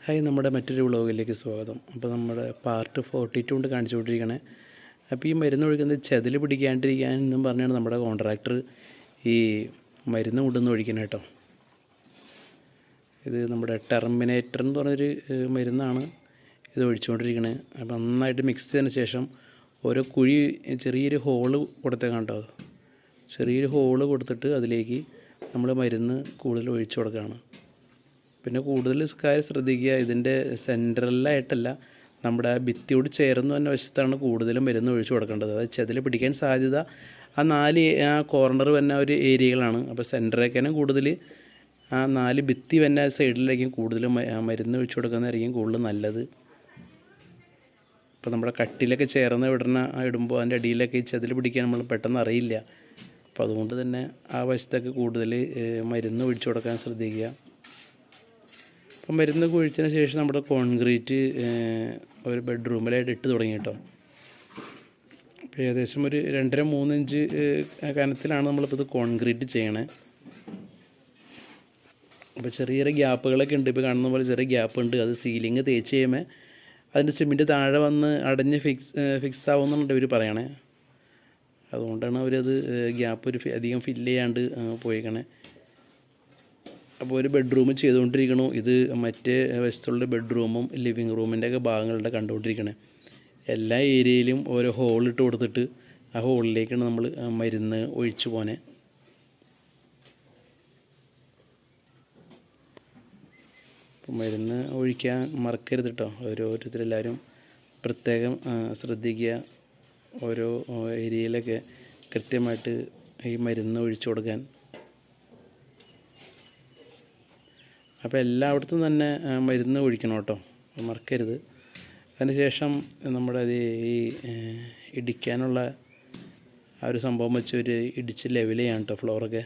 Hi, നമ്മുടെ മറ്റൊരു വ്ളോഗിലേക്ക് സ്വാഗതം. അപ്പോൾ നമ്മുടെ പാർട്ട് 42 കൊണ്ട് കാണിച്ചുകൊണ്ടിരിക്കണേ. അപ്പോൾ ഈ മരുന്ന് ഒഴിക്കുന്നത് ചെതൽ പിടിക്കാണ്ടിരിക്കാൻ എന്നും പറഞ്ഞാണ് നമ്മുടെ കോൺട്രാക്ടർ ഈ മരുന്ന് കൊണ്ടുവന്ന് ഒഴിക്കുന്നത് കേട്ടോ. ഇത് നമ്മുടെ ടെർമിനേറ്റർ എന്ന് പറഞ്ഞൊരു മരുന്നാണ് ഇത് ഒഴിച്ചുകൊണ്ടിരിക്കണേ. അപ്പോൾ നന്നായിട്ട് മിക്സ് ചെയ്തതിന് ശേഷം ഓരോ കുഴി ചെറിയൊരു ഹോള് കൊടുത്തേക്കാം കേട്ടോ. ചെറിയൊരു ഹോള് കൊടുത്തിട്ട് അതിലേക്ക് നമ്മൾ മരുന്ന് കൂടുതൽ ഒഴിച്ചു കൊടുക്കുകയാണ്. പിന്നെ കൂടുതൽ കാര്യം ശ്രദ്ധിക്കുക, ഇതിൻ്റെ സെൻട്രലായിട്ടല്ല, നമ്മുടെ ഭിത്തിയോട് ചേർന്ന് തന്നെ വശത്താണ് കൂടുതലും മരുന്ന് ഒഴിച്ചു കൊടുക്കേണ്ടത്. അതായത് ചെതിൽ പിടിക്കാൻ സാധ്യത ആ കോർണർ തന്നെ ഒരു ഏരിയകളാണ്. അപ്പോൾ സെൻറ്ററിലേക്കാണ് കൂടുതൽ ആ 4 ഭിത്തി തന്നെ സൈഡിലേക്കും കൂടുതലും മരുന്ന് ഒഴിച്ചു കൊടുക്കുന്നതായിരിക്കും കൂടുതൽ നല്ലത്. ഇപ്പോൾ നമ്മുടെ കട്ടിലൊക്കെ ചേർന്ന് ഇടുമ്പോൾ അതിൻ്റെ അടിയിലൊക്കെ ഈ ചെതിൽ പിടിക്കാൻ നമ്മൾ പെട്ടെന്ന് അറിയില്ല. അപ്പോൾ അതുകൊണ്ട് തന്നെ ആ വശത്തൊക്കെ കൂടുതൽ മരുന്ന് ഒഴിച്ചു കൊടുക്കാൻ ശ്രദ്ധിക്കുക. അപ്പം മരുന്ന് കുഴിച്ചതിന് ശേഷം നമ്മുടെ കോൺക്രീറ്റ് ഒരു ബെഡ്റൂമിലായിട്ട് ഇട്ട് തുടങ്ങി കേട്ടോ. അപ്പോൾ ഏകദേശം ഒരു 2.5-3 ഇഞ്ച് കനത്തിലാണ് നമ്മളിപ്പോൾ ഇത് കോൺക്രീറ്റ് ചെയ്യണേ. അപ്പോൾ ചെറിയ ഗ്യാപ്പുകളൊക്കെ ഉണ്ട്, ഇപ്പോൾ കാണുന്ന പോലെ ചെറിയ ഗ്യാപ്പ് ഉണ്ട്. അത് സീലിങ് തേച്ച് കഴിയുമ്പോൾ അതിൻ്റെ സിമെൻറ്റ് താഴെ വന്ന് അടഞ്ഞ് ഫിക്സ് ആവുമെന്നുണ്ട് ഇവർ പറയണേ. അതുകൊണ്ടാണ് അവരത് ഗ്യാപ്പ് അധികം ഫില്ല് ചെയ്യാണ്ട് പോയിക്കണേ. അപ്പോൾ ഒരു ബെഡ്റൂം ചെയ്തുകൊണ്ടിരിക്കണു. ഇത് മറ്റേ വശത്തുള്ള ബെഡ്റൂമും ലിവിങ് റൂമിൻ്റെയൊക്കെ ഭാഗങ്ങളുടെ കണ്ടുകൊണ്ടിരിക്കണേ. എല്ലാ ഏരിയയിലും ഓരോ ഹോളിട്ട് കൊടുത്തിട്ട് ആ ഹോളിലേക്കാണ് നമ്മൾ മരുന്ന് ഒഴിച്ചു പോനെ. അപ്പോൾ മരുന്ന് ഒഴിക്കാൻ മറക്കരുത് കേട്ടോ. ഓരോരുത്തരെല്ലാവരും പ്രത്യേകം ശ്രദ്ധിക്കുക, ഓരോ ഏരിയയിലൊക്കെ കൃത്യമായിട്ട് ഈ മരുന്ന് ഒഴിച്ചു കൊടുക്കാൻ. അപ്പോൾ എല്ലായിടത്തും തന്നെ മരുന്ന് ഒഴിക്കണം കേട്ടോ, മറക്കരുത്. അതിനുശേഷം നമ്മുടെ ഈ ഇടിക്കാനുള്ള ആ ഒരു സംഭവം വെച്ച് ഇടിച്ച് ലെവൽ ചെയ്യാം കേട്ടോ ഫ്ലോറൊക്കെ.